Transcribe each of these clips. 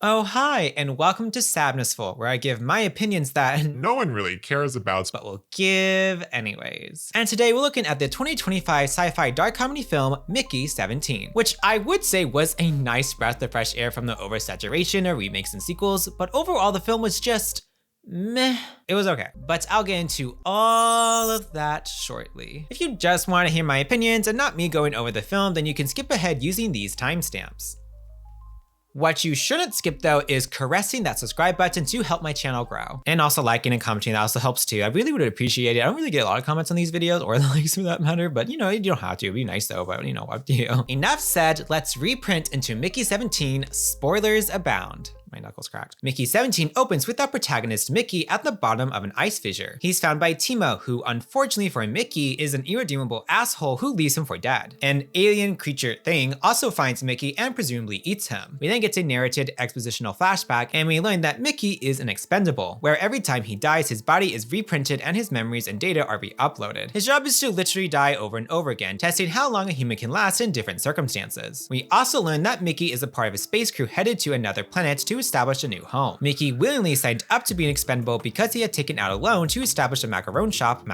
Oh, hi, and welcome to Sadnessful, where I give my opinions that No one really cares about. but will give anyways. And today we're looking at the 2025 sci-fi dark comedy film Mickey 17, which I would say was a nice breath of fresh air from the oversaturation of remakes and sequels, but overall the film was just meh. It was okay, but I'll get into all of that shortly. If you just want to hear my opinions and not me going over the film, then you can skip ahead using these timestamps. What you shouldn't skip though is caressing that subscribe button to help my channel grow. And also liking and commenting, that also helps too. I really would appreciate it. I don't really get a lot of comments on these videos or the likes for that matter, but you don't have to. It'd be nice though, but up to you. Enough said, let's reprint into Mickey 17, spoilers abound. My knuckles cracked. Mickey 17 opens with our protagonist Mickey at the bottom of an ice fissure. He's found by Timo, who unfortunately for Mickey is an irredeemable asshole who leaves him for dead. An alien creature thing also finds Mickey and presumably eats him. We then get a narrated expositional flashback and we learn that Mickey is an expendable, where every time he dies his body is reprinted and his memories and data are re-uploaded. His job is to literally die over and over again, testing how long a human can last in different circumstances. We also learn that Mickey is a part of a space crew headed to another planet to establish a new home. Mickey willingly signed up to be an expendable because he had taken out a loan to establish a macaron shop, a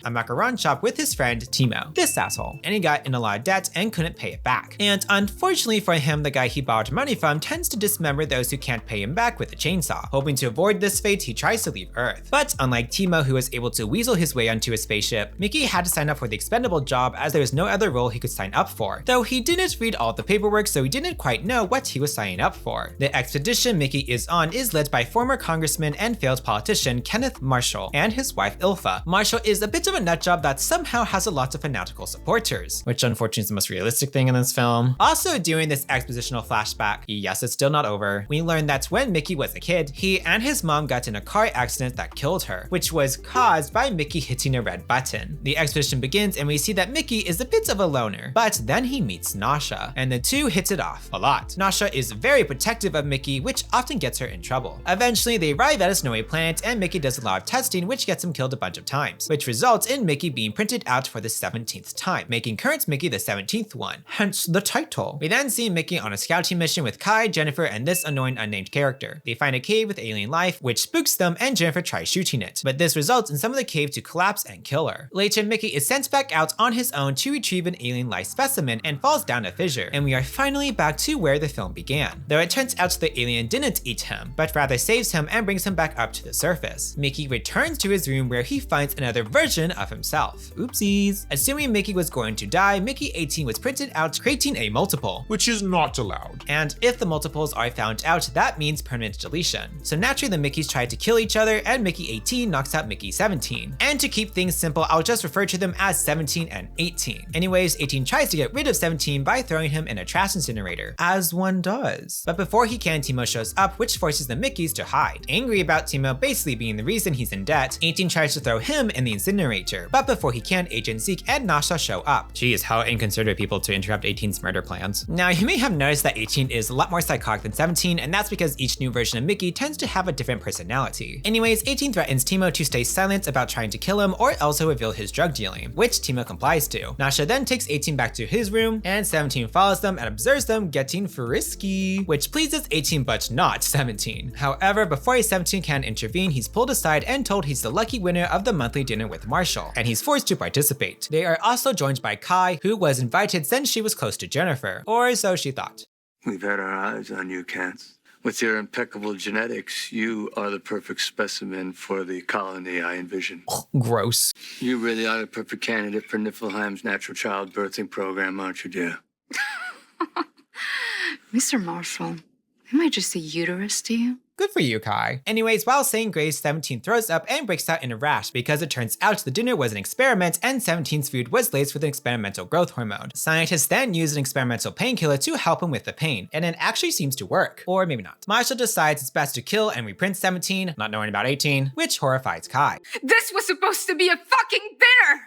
macaron shop with his friend Timo, this asshole, and he got in a lot of debt and couldn't pay it back. And unfortunately for him, the guy he borrowed money from tends to dismember those who can't pay him back with a chainsaw. Hoping to avoid this fate, he tries to leave Earth. But unlike Timo, who was able to weasel his way onto a spaceship, Mickey had to sign up for the expendable job as there was no other role he could sign up for, though he didn't read all the paperwork, so he didn't quite know what he was signing up for. The expedition Mickey is on is led by former congressman and failed politician Kenneth Marshall and his wife Ilfa. Marshall is a bit of a nutjob that somehow has a lot of fanatical supporters, which unfortunately is the most realistic thing in this film. Also during this expositional flashback, yes, it's still not over, we learn that when Mickey was a kid, he and his mom got in a car accident that killed her, which was caused by Mickey hitting a red button. The exposition begins and we see that Mickey is a bit of a loner, but then he meets Nasha, and the two hit it off a lot. Nasha is very protective of Mickey, which often gets her in trouble. Eventually, they arrive at a snowy planet and Mickey does a lot of testing, which gets him killed a bunch of times, which results in Mickey being printed out for the 17th time, making current Mickey the 17th one, hence the title. We then see Mickey on a scouting mission with Kai, Jennifer, and this annoying unnamed character. They find a cave with alien life, which spooks them, and Jennifer tries shooting it, but this results in some of the cave to collapse and kill her. Later, Mickey is sent back out on his own to retrieve an alien life specimen and falls down a fissure, and we are finally back to where the film began. Though it turns out the alien didn't eat him, but rather saves him and brings him back up to the surface. Mickey returns to his room where he finds another version of himself. Oopsies. Assuming Mickey was going to die, Mickey 18 was printed out, creating a multiple, Which is not allowed. and if the multiples are found out, that means permanent deletion. So naturally the Mickeys try to kill each other and Mickey 18 knocks out Mickey 17. And to keep things simple, I'll just refer to them as 17 and 18. Anyways, 18 tries to get rid of 17 by throwing him in a trash incinerator, as one does. But before he can, Timo shows up, which forces the Mickeys to hide. Angry about Timo basically being the reason he's in debt, 18 tries to throw him in the incinerator, but before he can, Agent Zeke and Nasha show up. Geez, how inconsiderate people to interrupt 18's murder plans. Now, you may have noticed that 18 is a lot more psychotic than 17, and that's because each new version of Mickey tends to have a different personality. Anyways, 18 threatens Timo to stay silent about trying to kill him or else he'll reveal his drug dealing, which Timo complies to. Nasha then takes 18 back to his room, and 17 follows them and observes them getting frisky, which pleases 18 but not 17. However, before 17 can intervene, he's pulled aside and told he's the lucky winner of the monthly dinner with Marshall, and he's forced to participate. They are also joined by Kai, who was invited since she was close to Jennifer, or so she thought. We've had our eyes on you, Kance. With your impeccable genetics, you are the perfect specimen for the colony I envision. Gross. You really are the perfect candidate for Niflheim's natural child birthing program, aren't you, dear? Mr. Marshall, am I just a uterus to you? Good for you, Kai. Anyways, while saying grace, 17 throws up and breaks out in a rash because it turns out the dinner was an experiment and 17's food was laced with an experimental growth hormone. Scientists then use an experimental painkiller to help him with the pain, and it actually seems to work. Or maybe not. Marshall decides it's best to kill and reprint 17, not knowing about 18, which horrifies Kai. This was supposed to be a fucking dinner!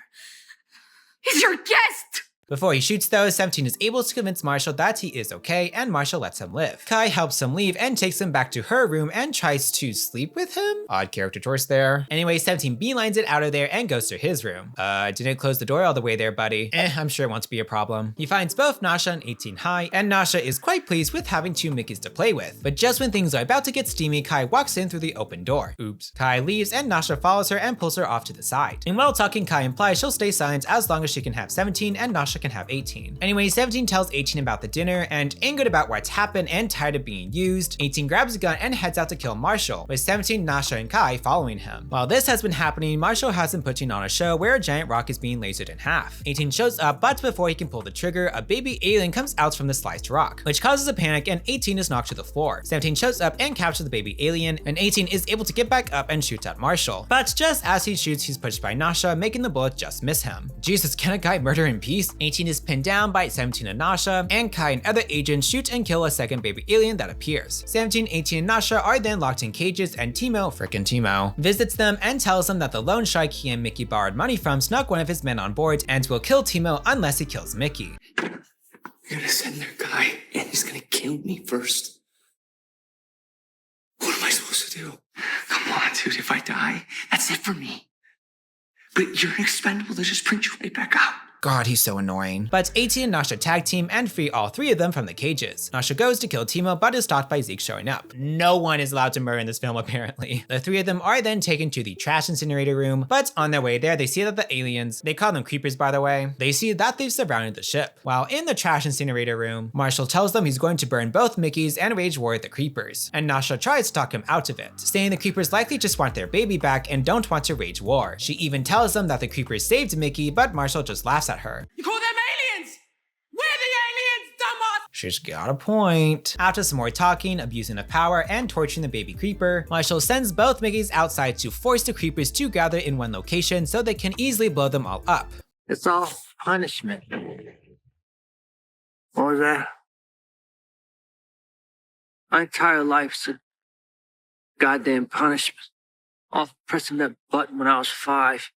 He's your guest! Before he shoots though, 17 is able to convince Marshall that he is okay and Marshall lets him live. Kai helps him leave and takes him back to her room and tries to sleep with him? Odd character choice there. Anyway, 17 beelines it out of there and goes to his room. Didn't close the door all the way there, buddy. I'm sure it won't be a problem. He finds both Nasha and 18 high, and Nasha is quite pleased with having two Mickeys to play with. But just when things are about to get steamy, Kai walks in through the open door. Oops. Kai leaves and Nasha follows her and pulls her off to the side. And while talking, Kai implies she'll stay silent as long as she can have 17 and Nasha can have 18. Anyway, 17 tells 18 about the dinner, and angered about what's happened and tired of being used, 18 grabs a gun and heads out to kill Marshall, with 17, Nasha, and Kai following him. While this has been happening, Marshall has been putting on a show where a giant rock is being lasered in half. 18 shows up, but before he can pull the trigger, a baby alien comes out from the sliced rock, which causes a panic and 18 is knocked to the floor. 17 shows up and captures the baby alien, and 18 is able to get back up and shoots at Marshall. But just as he shoots, he's pushed by Nasha, making the bullet just miss him. Jesus, can a guy murder in peace? 18 is pinned down by 17 and Nasha, and Kai and other agents shoot and kill a second baby alien that appears. 17, 18, and Nasha are then locked in cages, and Timo, frickin' Timo, visits them and tells them that the loan shark he and Mickey borrowed money from snuck one of his men on board and will kill Timo unless he kills Mickey. You're gonna send their guy, and he's gonna kill me first. What am I supposed to do? Come on, dude, if I die, that's it for me. But you're expendable, they'll just print you right back out. God, he's so annoying. But 18 and Nasha tag team and free all three of them from the cages. Nasha goes to kill Timo, but is stopped by Zeke showing up. No one is allowed to murder in this film, apparently. The three of them are then taken to the trash incinerator room, but on their way there, they see that the aliens, they call them creepers by the way, they see that they've surrounded the ship. While in the trash incinerator room, Marshall tells them he's going to burn both Mickeys and wage war with the creepers, and Nasha tries to talk him out of it, saying the creepers likely just want their baby back and don't want to wage war. She even tells them that the creepers saved Mickey, but Marshall just laughs at her. You call them aliens? We're the aliens, dumbass! She's got a point. After some more talking, abusing of power, and torturing the baby creeper, Marshall sends both Mickeys outside to force the creepers to gather in one location so they can easily blow them all up. It's all punishment. What was that? My entire life's a goddamn punishment. All for pressing that button when I was 5.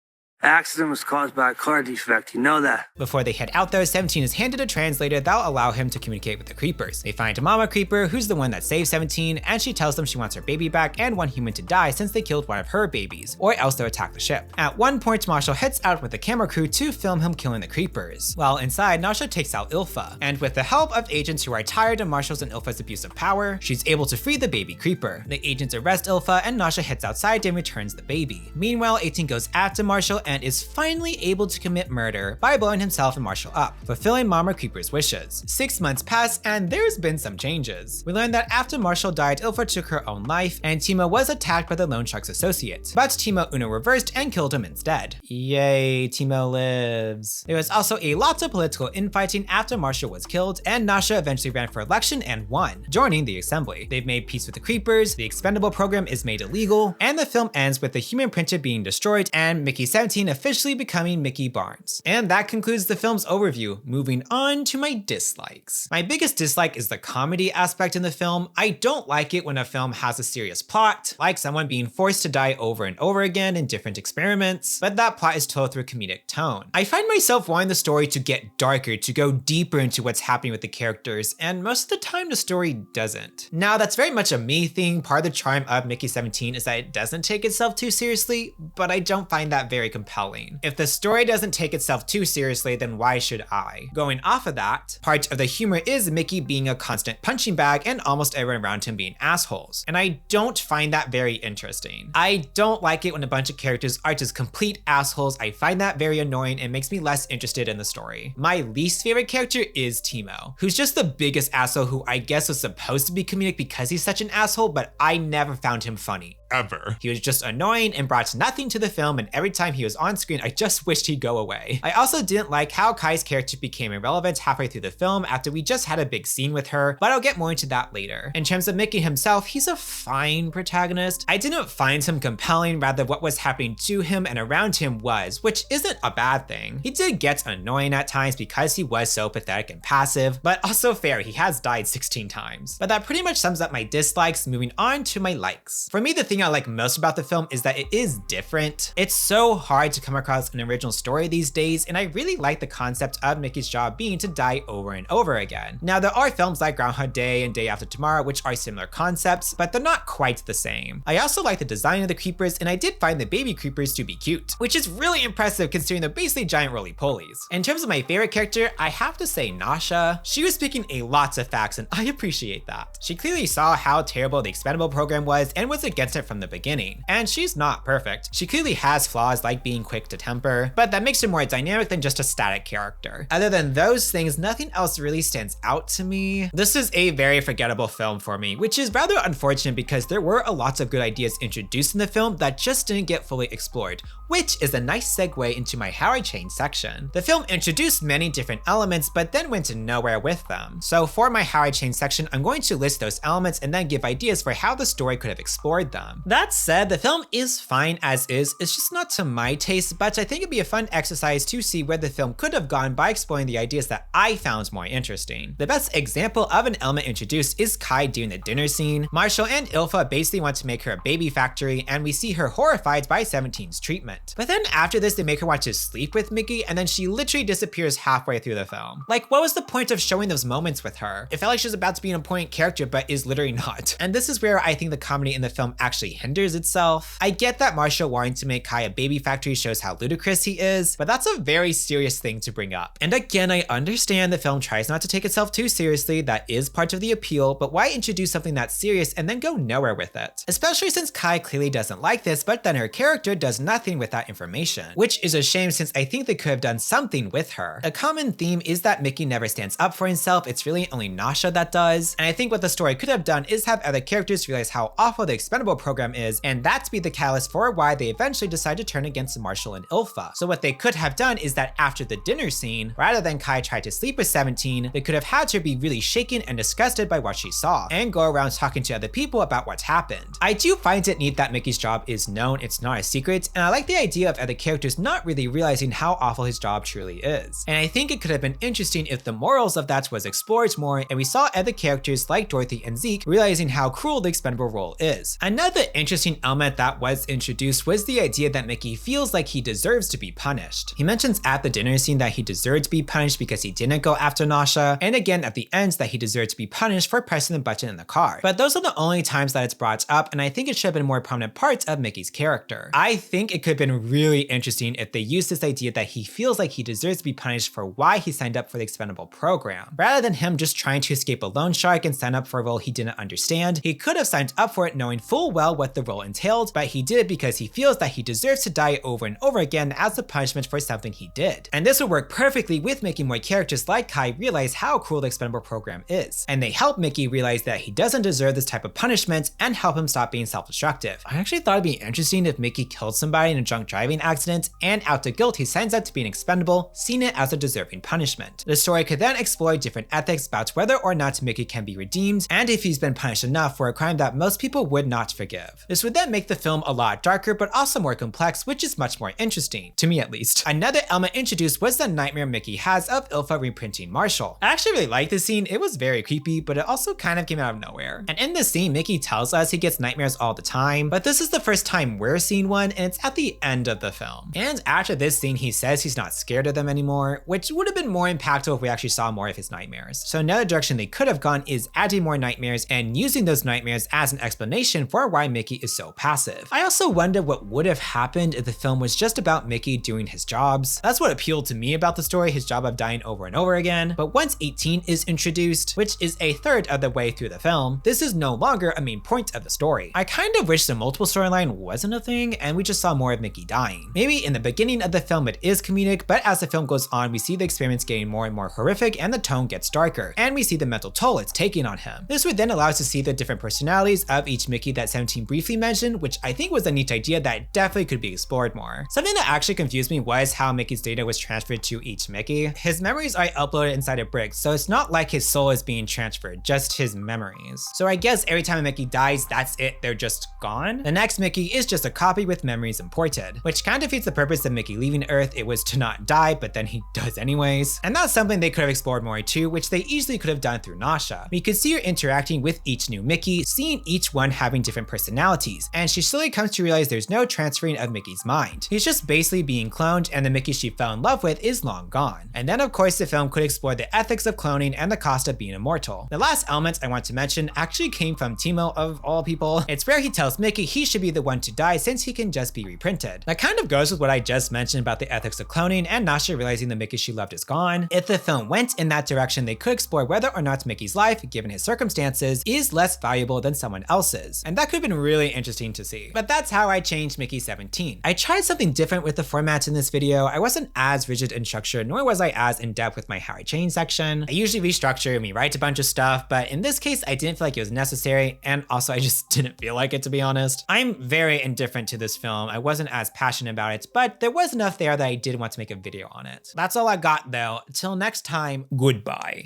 The accident was caused by a car defect, you know that. Before they head out though, 17 is handed a translator that'll allow him to communicate with the creepers. They find Mama Creeper, who's the one that saved 17, and she tells them she wants her baby back and one human to die since they killed one of her babies, or else they'll attack the ship. At one point, Marshall heads out with the camera crew to film him killing the creepers. While inside, Nasha takes out Ilfa, and with the help of agents who are tired of Marshall's and Ilfa's abuse of power, she's able to free the baby creeper. The agents arrest Ilfa, and Nasha heads outside and returns the baby. Meanwhile, 18 goes after Marshall and is finally able to commit murder by blowing himself and Marshall up, fulfilling Mama Creeper's wishes. 6 months pass and there's been some changes. We learned that after Marshall died, Ilfa took her own life and Timo was attacked by the loan shark's associate, but Timo Uno reversed and killed him instead. Yay, Timo lives. There was also a lot of political infighting after Marshall was killed, and Nasha eventually ran for election and won, joining the assembly. They've made peace with the creepers, the expendable program is made illegal, and the film ends with the human printer being destroyed and Mickey 17 officially becoming Mickey Barnes. And that concludes the film's overview. Moving on to my dislikes. My biggest dislike is the comedy aspect in the film. I don't like it when a film has a serious plot, like someone being forced to die over and over again in different experiments, but that plot is told through a comedic tone. I find myself wanting the story to get darker, to go deeper into what's happening with the characters, and most of the time the story doesn't. Now, that's very much a me thing. Part of the charm of Mickey 17 is that it doesn't take itself too seriously, but I don't find that very compelling. If the story doesn't take itself too seriously, then why should I? Going off of that, part of the humor is Mickey being a constant punching bag and almost everyone around him being assholes, and I don't find that very interesting. I don't like it when a bunch of characters are just complete assholes. I find that very annoying and makes me less interested in the story. My least favorite character is Timo, who's just the biggest asshole, who I guess was supposed to be comedic because he's such an asshole, but I never found him funny. Ever. He was just annoying and brought nothing to the film, and every time he was on screen, I just wished he'd go away. I also didn't like how Kai's character became irrelevant halfway through the film after we just had a big scene with her, but I'll get more into that later. In terms of Mickey himself, he's a fine protagonist. I didn't find him compelling, rather what was happening to him and around him was, which isn't a bad thing. He did get annoying at times because he was so pathetic and passive, but also fair, he has died 16 times. But that pretty much sums up my dislikes. Moving on to my likes. For me, the thing thing I like most about the film is that it is different. It's so hard to come across an original story these days, and I really like the concept of Mickey's job being to die over and over again. Now, there are films like Groundhog Day and Day After Tomorrow which are similar concepts, but they're not quite the same. I also like the design of the creepers, and I did find the baby creepers to be cute, which is really impressive considering they're basically giant roly-polies. In terms of my favorite character, I have to say Nasha. She was speaking a lot of facts, and I appreciate that. She clearly saw how terrible the expendable program was and was against it from the beginning. And she's not perfect. She clearly has flaws like being quick to temper, but that makes her more dynamic than just a static character. Other than those things, nothing else really stands out to me. This is a very forgettable film for me, which is rather unfortunate because there were a lot of good ideas introduced in the film that just didn't get fully explored, which is a nice segue into my How I Changed section. The film introduced many different elements, but then went nowhere with them. So for my How I Changed section, I'm going to list those elements and then give ideas for how the story could have explored them. That said, the film is fine as is, it's just not to my taste, but I think it'd be a fun exercise to see where the film could have gone by exploring the ideas that I found more interesting. The best example of an element introduced is Kai during the dinner scene. Marshall and Ilfa basically want to make her a baby factory, and we see her horrified by 17's treatment. But then after this, they make her want to sleep with Mickey, and then she literally disappears halfway through the film. Like, what was the point of showing those moments with her? It felt like she was about to be an important character, but is literally not. And this is where I think the comedy in the film actually hinders itself. I get that Marshall wanting to make Kai a baby factory shows how ludicrous he is, but that's a very serious thing to bring up. And again, I understand the film tries not to take itself too seriously, that is part of the appeal, but why introduce something that's serious and then go nowhere with it? Especially since Kai clearly doesn't like this, but then her character does nothing with that information, which is a shame since I think they could have done something with her. A common theme is that Mickey never stands up for himself, it's really only Nasha that does, and I think what the story could have done is have other characters realize how awful the expendable program is, and that's be the catalyst for why they eventually decide to turn against Marshall and Ilfa. So what they could have done is that after the dinner scene, rather than Kai try to sleep with 17, they could have had her be really shaken and disgusted by what she saw, and go around talking to other people about what's happened. I do find it neat that Mickey's job is known, it's not a secret, and I like the idea of other characters not really realizing how awful his job truly is. And I think it could have been interesting if the morals of that was explored more and we saw other characters like Dorothy and Zeke realizing how cruel the expendable role is. Another interesting element that was introduced was the idea that Mickey feels like he deserves to be punished. He mentions at the dinner scene that he deserved to be punished because he didn't go after Nasha, and again at the end that he deserved to be punished for pressing the button in the car. But those are the only times that it's brought up, and I think it should have been a more prominent part of Mickey's character. I think it could have been really interesting if they used this idea that he feels like he deserves to be punished for why he signed up for the expendable program. Rather than him just trying to escape a loan shark and sign up for a role he didn't understand, he could have signed up for it knowing full well what the role entailed, but he did it because he feels that he deserves to die over and over again as a punishment for something he did. And this would work perfectly with making more characters like Kai realize how cruel the expendable program is. And they help Mickey realize that he doesn't deserve this type of punishment and help him stop being self-destructive. I actually thought it'd be interesting if Mickey killed somebody in a drunk driving accident, and out of guilt he signs up to be an expendable, seeing it as a deserving punishment. The story could then explore different ethics about whether or not Mickey can be redeemed, and if he's been punished enough for a crime that most people would not forgive. This would then make the film a lot darker but also more complex, which is much more interesting, to me at least. Another element introduced was the nightmare Mickey has of Ilfa reprinting Marshall. I actually really liked this scene, it was very creepy, but it also kind of came out of nowhere. And in this scene, Mickey tells us he gets nightmares all the time, but this is the first time we're seeing one, and it's at the end of the film. And after this scene, he says he's not scared of them anymore, which would have been more impactful if we actually saw more of his nightmares. So another direction they could have gone is adding more nightmares and using those nightmares as an explanation for why Mickey is so passive. I also wonder what would have happened if the film was just about Mickey doing his jobs. That's what appealed to me about the story, his job of dying over and over again. But once 18 is introduced, which is a third of the way through the film, this is no longer a main point of the story. I kind of wish the multiple storyline wasn't a thing and we just saw more of Mickey dying. Maybe in the beginning of the film it is comedic, but as the film goes on we see the experiments getting more and more horrific and the tone gets darker, and we see the mental toll it's taking on him. This would then allow us to see the different personalities of each Mickey that 17 briefly mentioned, which I think was a neat idea that definitely could be explored more. Something that actually confused me was how Mickey's data was transferred to each Mickey. His memories are uploaded inside a brick, so it's not like his soul is being transferred, just his memories. So I guess every time a Mickey dies, that's it, they're just gone? The next Mickey is just a copy with memories imported, which kind of defeats the purpose of Mickey leaving Earth. It was to not die, but then he does anyways. And that's something they could have explored more too, which they easily could have done through Nasha. We could see her interacting with each new Mickey, seeing each one having different personalities personalities, and she slowly comes to realize there's no transferring of Mickey's mind. He's just basically being cloned, and the Mickey she fell in love with is long gone. And then of course the film could explore the ethics of cloning and the cost of being immortal. The last element I want to mention actually came from Timo of all people. It's where he tells Mickey he should be the one to die since he can just be reprinted. That kind of goes with what I just mentioned about the ethics of cloning and Nasha realizing the Mickey she loved is gone. If the film went in that direction, they could explore whether or not Mickey's life, given his circumstances, is less valuable than someone else's. And that could have been really interesting to see. But that's how I changed Mickey 17. I tried something different with the formats in this video. I wasn't as rigid in structure, nor was I as in-depth with my how I change section. I usually restructure and rewrite a bunch of stuff, but in this case, I didn't feel like it was necessary, and also I just didn't feel like it, to be honest. I'm very indifferent to this film. I wasn't as passionate about it, but there was enough there that I did want to make a video on it. That's all I got though. Till next time, goodbye.